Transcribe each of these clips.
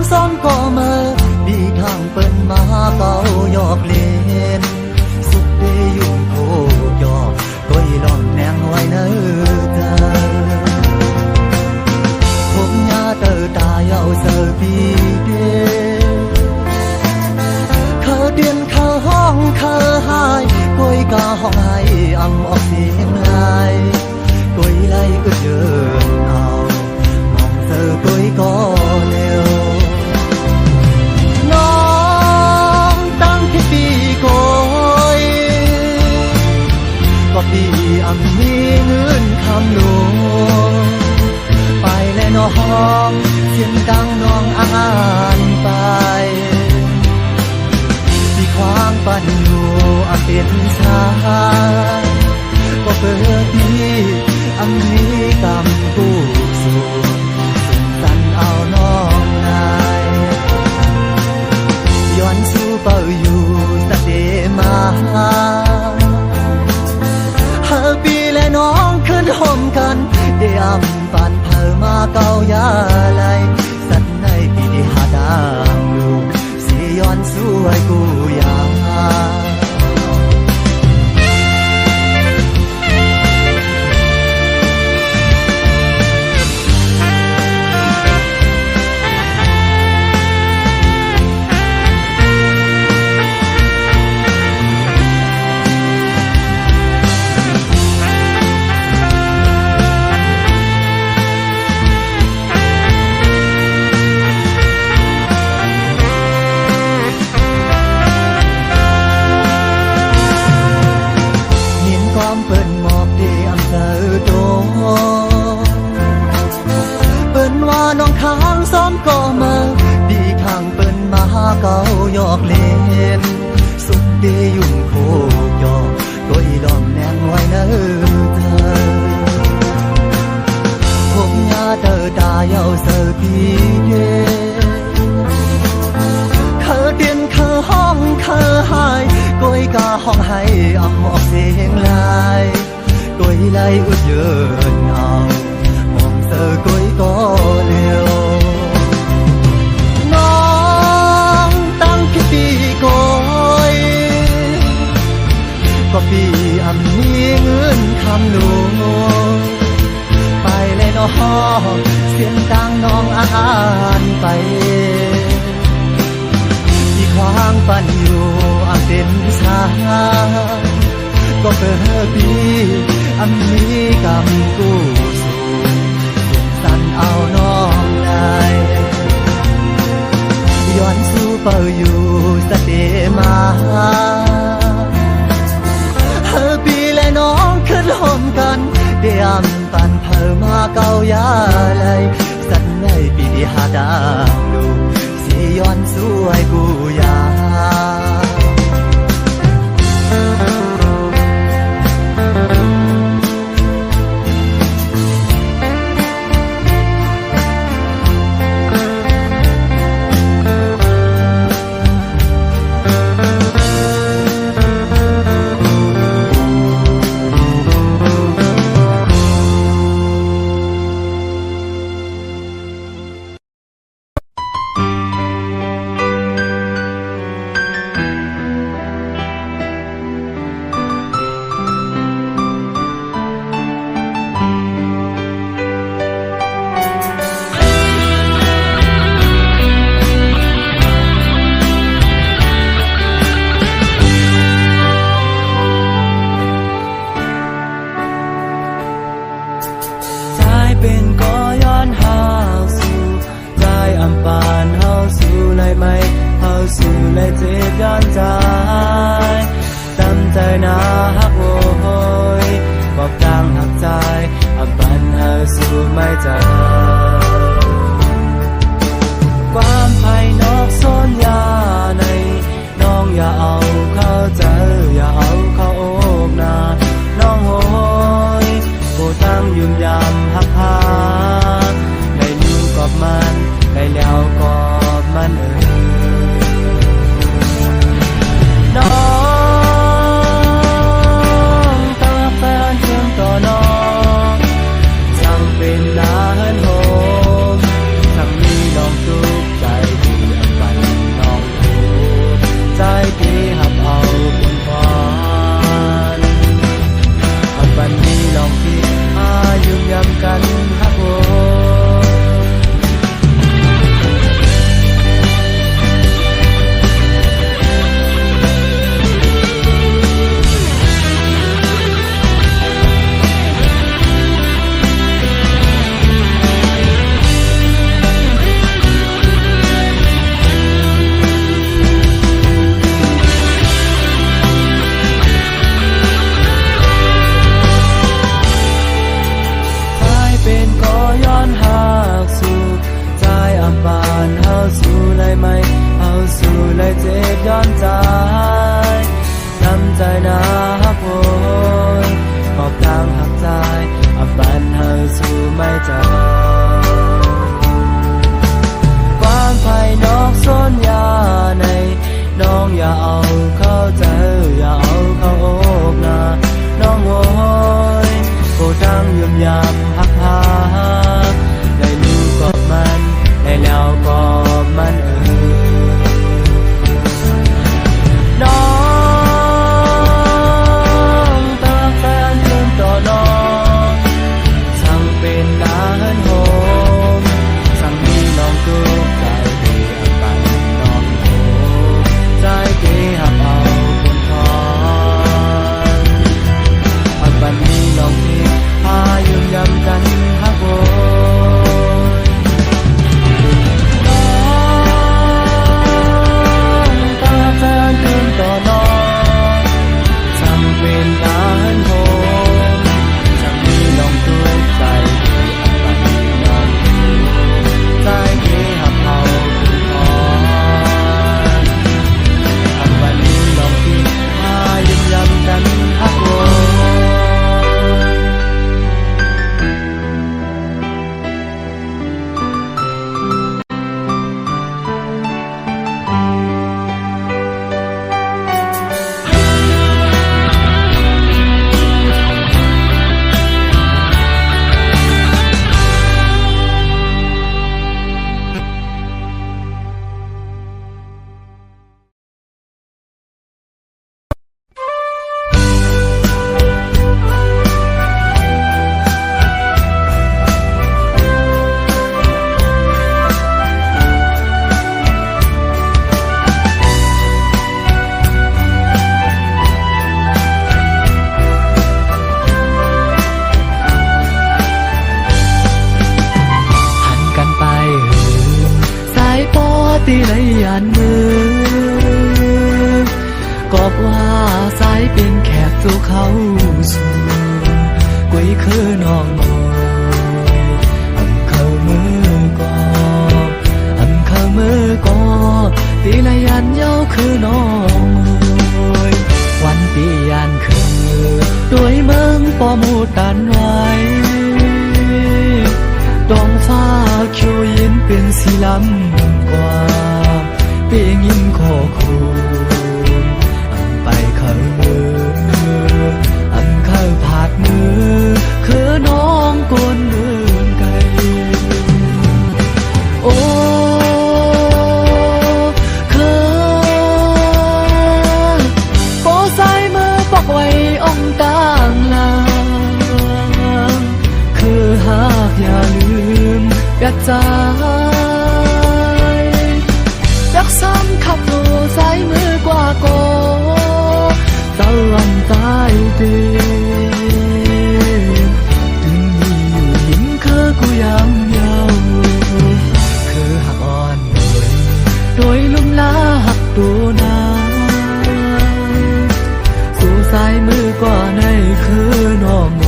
ซ้อนก็มาดีทางเปิ้นมาเก่าหยอกเล่นสุขได้ยุ่งโคกหยอกก้อยล้อมแนงไว้เนื้อเธอผมยาเตอตาเยาเสือปีเดเขาเดือนเขาห้องเขาหายก้อยกาห้องให้อำออกเสียงลายก้อยไล่ก็เดินเอามองเธอก้อยก็เร็วน้องตั้งที่ปีก้อยก็ปีอำมีเงินคำหลวงไปและน้องเสียงดังน้องอ่านไปที่ควางปันอยู่อาเป็นชายก็เปิดนี้อันนี้กำกู้สู่สันเอาน้องนายย้อนสู่เป่าอยู่สะเดมาหาปีและน้องขึ้นห่มกันเดียมปันเผอมาเก่ายาไหลสันในปีที่หาดามดูสิย้อนสู่ไอ้กูยาเปิ้นหมอบเดียมเธอโดเปิ้นว่าน้องค้างซ้อมก็มาดีทางเปิ้นมาเก่าหยอกเล่นสุขดียุ่งโคกหยอกก้อยล้อมแนงไว้เนื้อเธอผมยาเตอตาเยาเสือปีเดเขาเตียนเขาห้องเขาหายก้อยกาห้องให้อำออกเสียงลายก้อยไล่อุดเยินเอามองเสือก้อยก็เร็วน้องตั้งที่ปีก้อยก็ปีอำมีเงินคำหลวงไปเลยน้องเสียงดังน้องอ่านไปที่ควางปันอยู่อาเป็นชายก็เปิดปีอันนี้กำกู้สู่สันเอาน้องได้ย้อนสู่เป่าอยู่สะเดมาเฮอปีและน้องขึ้นห่มกันเดียมปันเผอมาเก่ายาไหลสันในปีที่หาดามดูสิย้อนสู่ไอ้กูยาเป็นก็ย้อนหาสู่ใจอำปานเฮาสู่เลยไหมเฮาสู่เลยเจ็บย้อนใจตั้งใจนาฮักโอยบอกดังหักใจอำปานเฮาสู่ไม่ใจความภายนอกซ่อนยาในน้องอย่าเอาเข้าใจอย่าเอาเข้าอกนาน้องโหยผู้ตั้งยุ่มยามหักพาได้อยู่กับมันได้แล้วกับมันน้องตาแฟนเพียงต่อน้องจังเป็นลาเฮินโห ตีไหลยานมือกอบว่าสายเป็นแขกสู่เขาสู่กุยคือน้องมอยอันเข้ามือกอบอันเข้ามือกอบตีไหลยานเย้าคือน้องมอยวันตียานคือด้วยเมืองปอมูตันไว้ดองฟ้าคิวยินเป็นสีลำกว่าเปียงยินขอคูอันไปเข้ามืออันเข้าผาดมือคือน้องกวนเมืองไกลโอ้คือโปใส่มือปอกไว้อ่องต่างลาคือหากอย่าลืมกัดใจรักซ้ำขับโลสายมือกว่าโกตะวันตายเดีถึงมีอยู่หินคือกูยำเยาคือหักอ่อนโดยลุ่มลาหักตัวนาสู่สายมือกว่าในคือน้องโม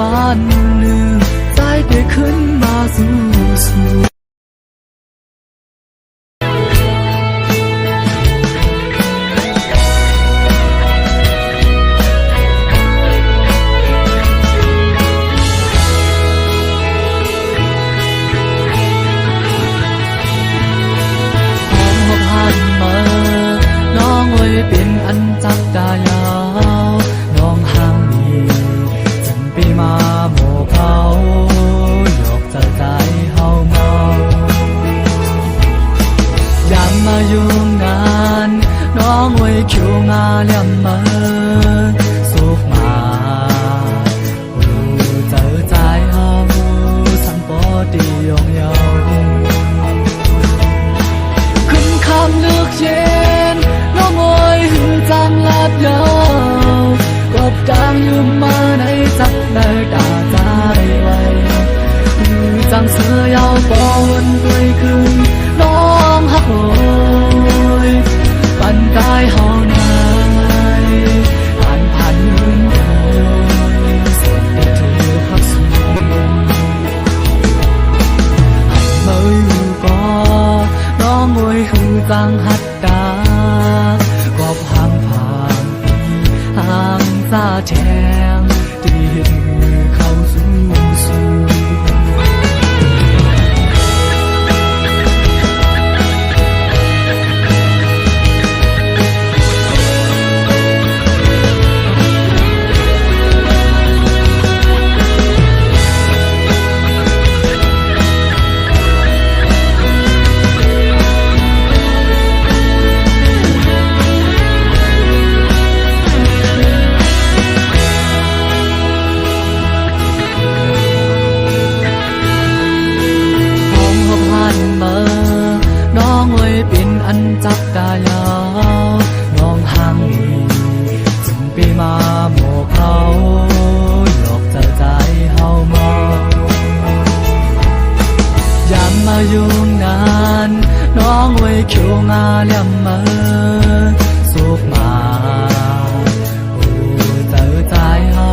วันหนึ่งใจได้ขึ้นมาสู่น้องไว้เป็นอันจักดายาวน้องห่างมีฉันไปมาโมเขาหยอกเจ้าใจเฮาเมายามมาอยู่งานน้องไว้คิวงาเลี่ยมมาสุกมารู้เจ้าใจเฮาสังปอดียองเยาขึ้นคำเลือกเย็นน้องโอยหือจังลาดยาวกบดังอยู่มาในจักในตาใจไว้หือจังเสือยาวปอนด้วยคืนน้องหักโอยปันกายเฮานายผ่านผ่านยืนโอยส่วนที่เธอพักสูงหักมืออยู่ก็น้องโอยหือจังหัดตากอบห่างผ่านห่างซาแทงที่เห็นมือเข้าสู่สู่อันจักตายาวน้องห่างมีจึงไปมาโมเขาหยอกเจ้าใจเฮาเมายามมาอยู่งานน้องไว้คิวงาเลี่ยมมาสุกมาโอ้เจ้าใจเฮา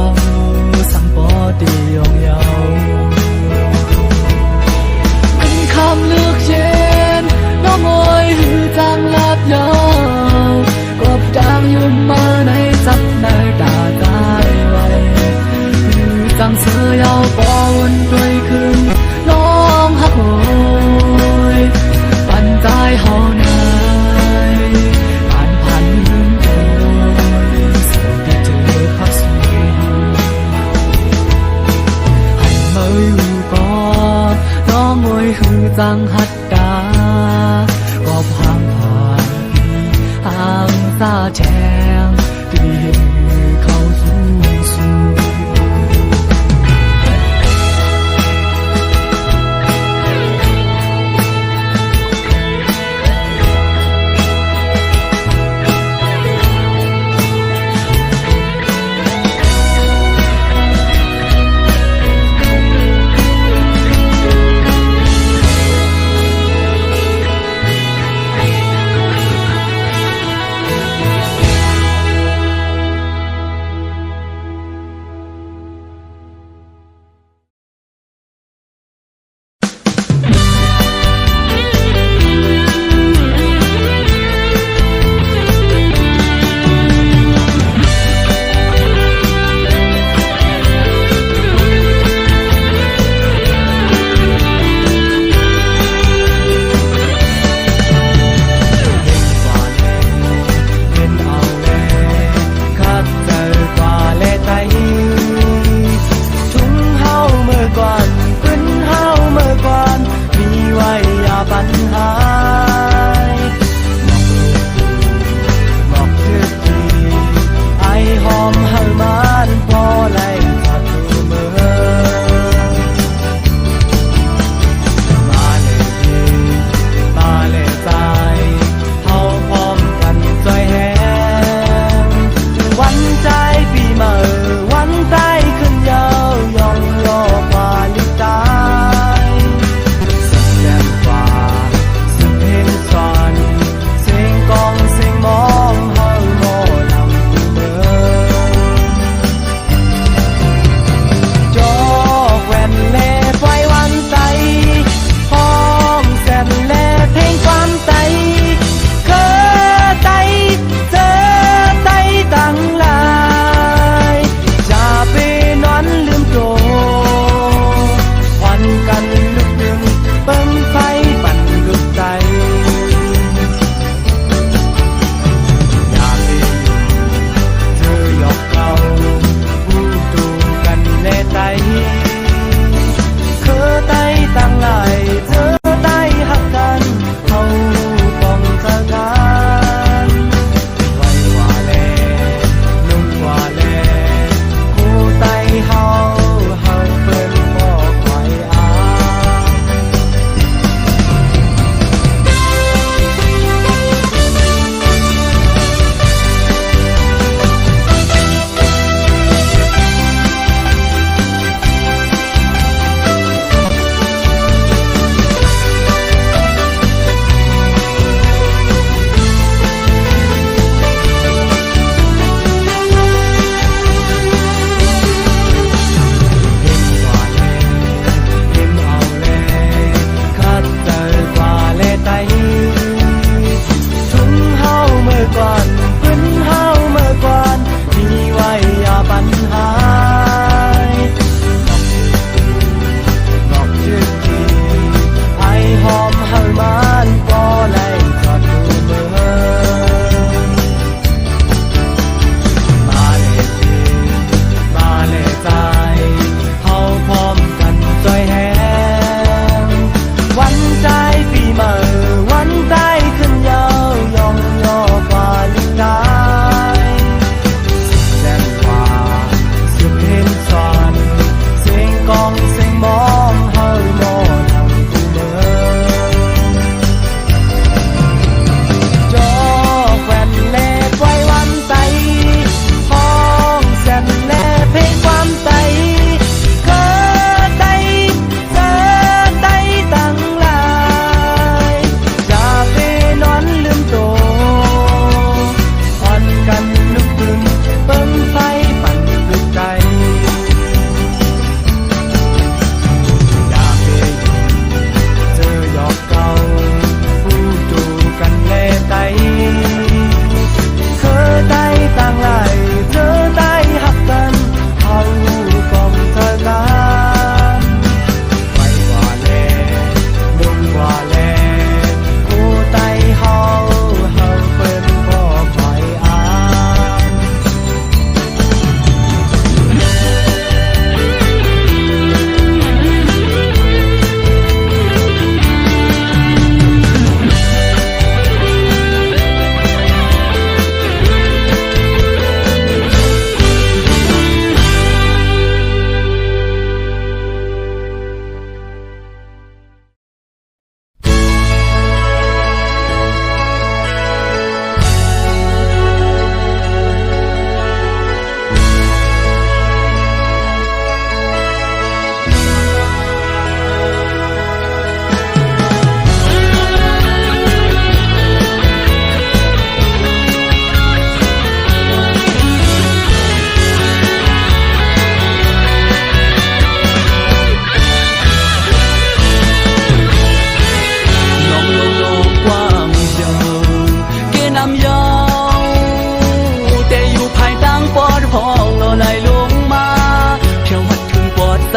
สังปอดียองเยาขึ้นคำเลือกเย็นน้องโอยหือจังลาดยาวกบดังอยู่มาในจับในตาใจไว้หือจังเสือยาวปอนด้วยคืนน้องหักโอยปันใจเฮานายผ่านผ่านยืนโอยส่วนที่เธอพักสูให้มืออยู่ก็น้องโอยหือจังหัดตากอบห่างผ่านห่างซาแทงที่เห็นมือเข้าสู่สู่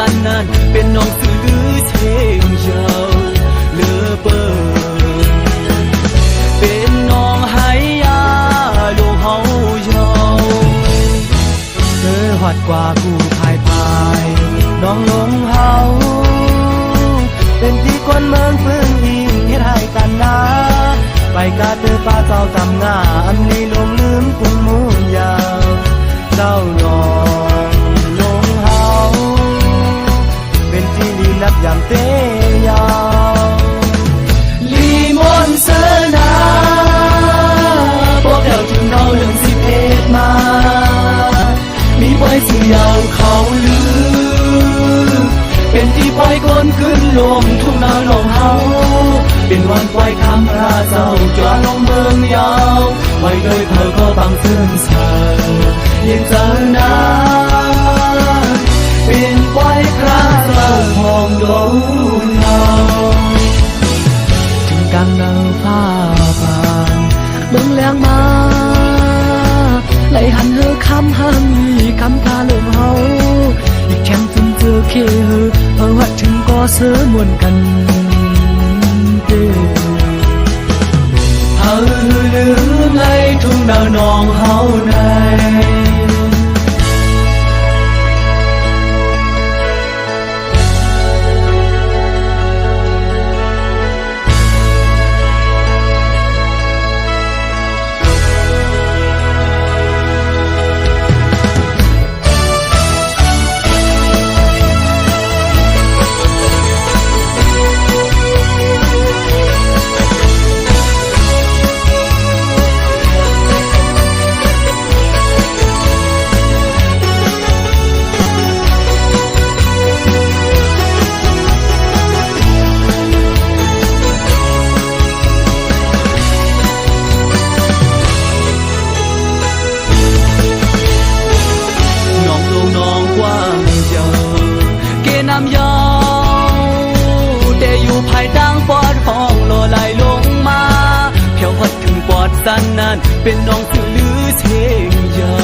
สันนั้นเป็นน้องสื่อลือเชงเยาเลือเปิงเป็นน้องไหยาโลกเฮาเยาเธอหอดกว่ากูพายน้องลงเฮาเป็นที่คนเมืองพึ่งอิงเฮ็ดให้กันนะไปกาเธอป้าเจ้าจำงาอันนี้ลงลืมกุ่งมูนยาวเจ้าน้องลงเฮาเป็นที่ลีนับยามเตยาวลีมอนเสนาบอกแล้วถึงเราเรื่องสิเพศมามีไว้สิ่งยาวเขาลือเป็นที่ปล่อยคนขึ้นลมทุ่งนาลงเฮาเป็นวันปล่อยคำพระเจ้าจวนลงเมืองยาวไว้โดยเธอก็บังซึ่งเธอยินเจอนาเป็นปล่อยพระเจ้าพองดวงเฮาถึงกลางนาผ้าบางเมืองแรงมาไหลหันเฮอคำห้ามมีคำพาลงเฮาอีกแคมจึงเจอเคเฮอวัดถึงก็เสือมวนกันเด้เฮาลืมไหลทุ่งดาวนองเฮาในน้ำยาวแต่อยู่ภายดังปอดของโลไหลลงมาเพียวพัดถึงปอดสันนั้นเป็นน้องสื่อลือเชงเยา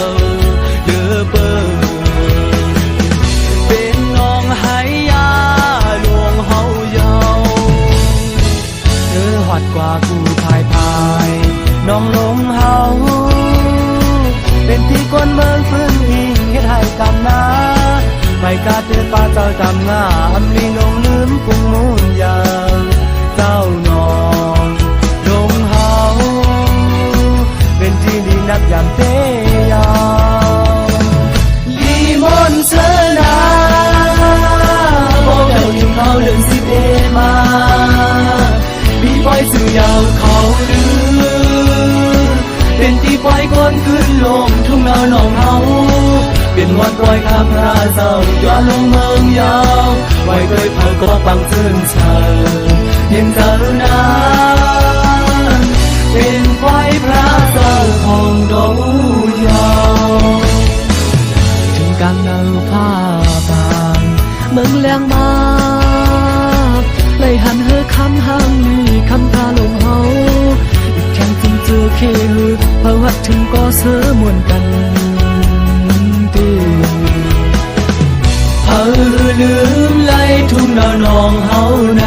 เลือเปิงเป็นน้องไหยาหลวงเฮาเยาเธอหอดกว่ากูพายน้องลงเฮาเป็นที่คนเมืองพึ่งอิงเฮ็ดให้กันนะไปกาเตือนป้าเจ้าจำงาอำลีลงลืมกุ่งมูนยาวเจ้าน้องลงเฮาเป็นที่ดีนับยามเตยาวลีมอนเสนาบอกแล้วถึงเขาเรื่องสิเพมามีปล่อยสื่อยาวเขาลือเป็นที่ปล่อยคนขึ้นลมทุ่งนาหนองเฮาเป็นวันปล่อยคำพระเจ้าจวนลงเมืองยาวไว้ด้วยเธอก็บังซึ่งเธอเห็นเธอนั้นเป็นไฟพระเจ้าของดวงยาวถึงกลางนาผ้าบางเมืองแรงมาไหลหันเฮอคำห้างมีคำพาลงเฮาอีกแข่งจึงเจอเคเพราะวัดถึงก็เสือมวนกันเฮาลืมไหลทุ่งนาหนองเฮาใน